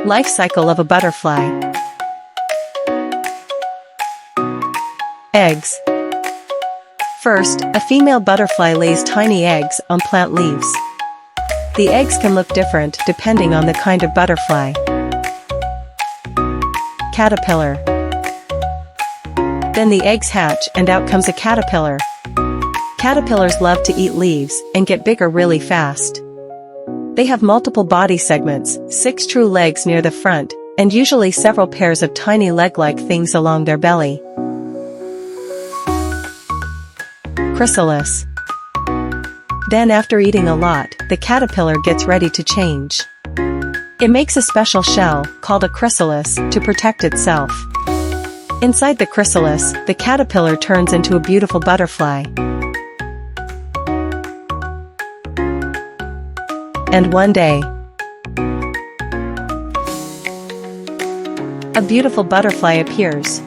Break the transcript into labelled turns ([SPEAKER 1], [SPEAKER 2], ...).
[SPEAKER 1] Life cycle of a butterfly. Eggs. First, a female butterfly lays tiny eggs on plant leaves. The eggs can look different depending on the kind of butterfly. Caterpillar. Then the eggs hatch and out comes a caterpillar. Caterpillars love to eat leaves and get bigger really fast. They have multiple body segments, 6 true legs near the front, and usually several pairs of tiny leg-like things along their belly. Chrysalis. Then after eating a lot, the caterpillar gets ready to change. It makes a special shell, called a chrysalis, to protect itself. Inside the chrysalis, the caterpillar turns into a beautiful butterfly. And one day, a beautiful butterfly appears.